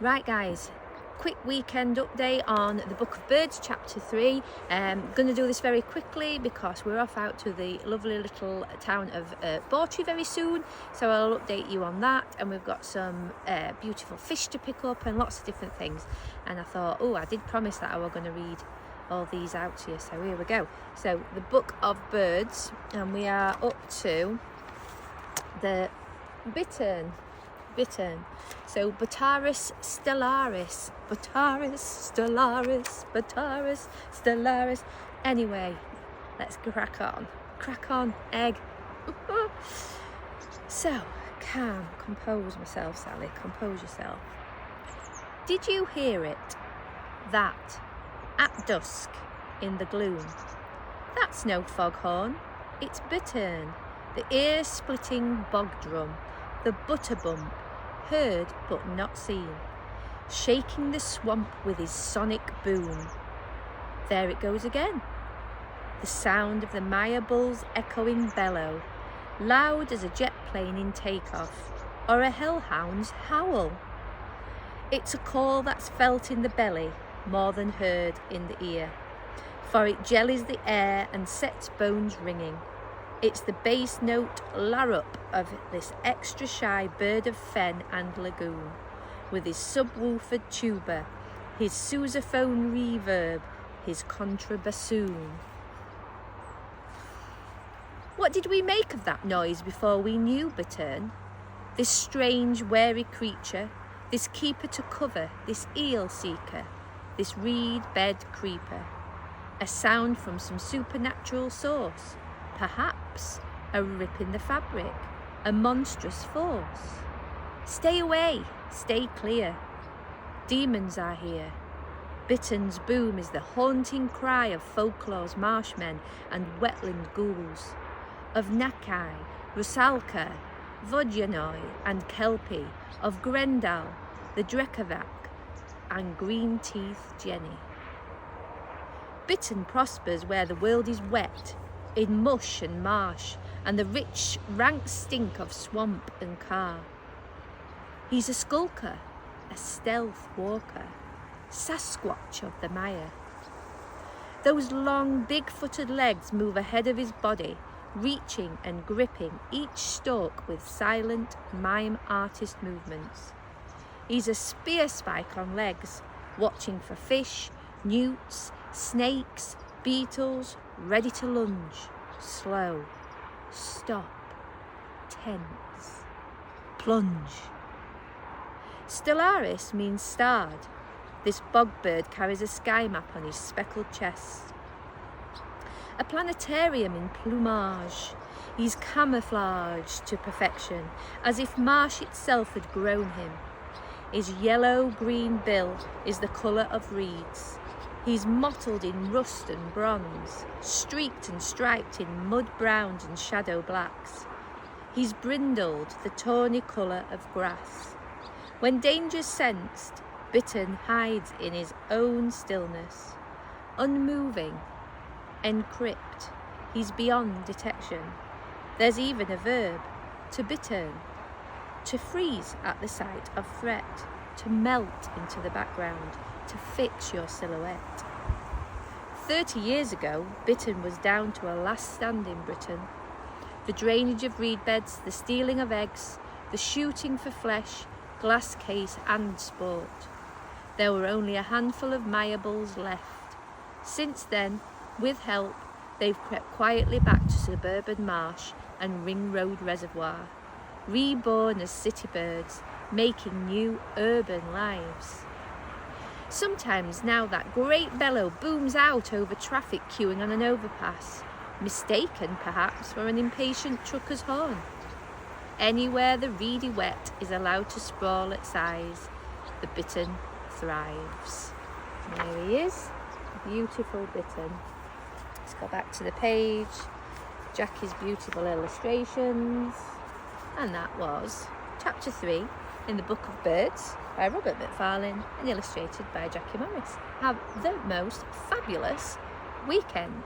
Right guys, quick weekend update on the Book of Birds, chapter 3. I'm going to do this very quickly because we're off out to the lovely little town of Bawtry very soon, so I'll update you on that. And we've got some beautiful fish to pick up and lots of different things. And I thought, oh, I did promise that I was going to read all these out to you, so here we go. So the Book of Birds, and we are up to the bittern. So Botaris stellaris. Anyway, let's crack on, egg. So, compose myself, Sally, compose yourself. Did you hear it? That, at dusk, in the gloom. That's no foghorn, it's bittern, the ear-splitting bog drum, the butterbump, heard but not seen, shaking the swamp with his sonic boom. There it goes again, the sound of the Maya bull's echoing bellow, loud as a jet plane in takeoff, or a hellhound's howl. It's a call that's felt in the belly more than heard in the ear, for it jellies the air and sets bones ringing. It's the bass note larrup of this extra shy bird of fen and lagoon, with his subwoofered tuba, his sousaphone reverb, his contrabassoon. What did we make of that noise before we knew bittern? This strange, wary creature, this keeper to cover, this eel seeker, this reed bed creeper. A sound from some supernatural source. Perhaps a rip in the fabric, a monstrous force. Stay away, stay clear. Demons are here. Bittern's boom is the haunting cry of folklore's marshmen and wetland ghouls, of Nakai, Rusalka, Vodyanoi and Kelpie, of Grendal, the Drekavac and green-teeth Jenny. Bittern prospers where the world is wet, in mush and marsh, and the rich, rank stink of swamp and car. He's a skulker, a stealth walker, Sasquatch of the Maya. Those long, big-footed legs move ahead of his body, reaching and gripping each stalk with silent, mime artist movements. He's a spear spike on legs, watching for fish, newts, snakes, beetles, ready to lunge, slow, stop, tense, plunge. Stellaris means starred. This bogbird carries a sky map on his speckled chest. A planetarium in plumage. He's camouflaged to perfection, as if marsh itself had grown him. His yellow-green bill is the colour of reeds. He's mottled in rust and bronze, streaked and striped in mud browns and shadow blacks. He's brindled, the tawny colour of grass. When danger's sensed, bittern hides in his own stillness. Unmoving, encrypt, he's beyond detection. There's even a verb, to bittern, to freeze at the sight of threat, to melt into the background, to fix your silhouette. 30 years ago, bittern was down to a last stand in Britain. The drainage of reed beds, the stealing of eggs, the shooting for flesh, glass case and sport. There were only a handful of Maya bulls left. Since then, with help, they've crept quietly back to suburban marsh and ring road reservoir, reborn as city birds, making new urban lives. Sometimes now that great bellow booms out over traffic queuing on an overpass, mistaken perhaps for an impatient trucker's horn. Anywhere the reedy wet is allowed to sprawl at size, the bittern thrives. And there he is, beautiful bittern. Let's go back to the page, Jackie's beautiful illustrations, and that was chapter 3 in the Book of Birds by Robert McFarlane and illustrated by Jackie Morris. Have the most fabulous weekend.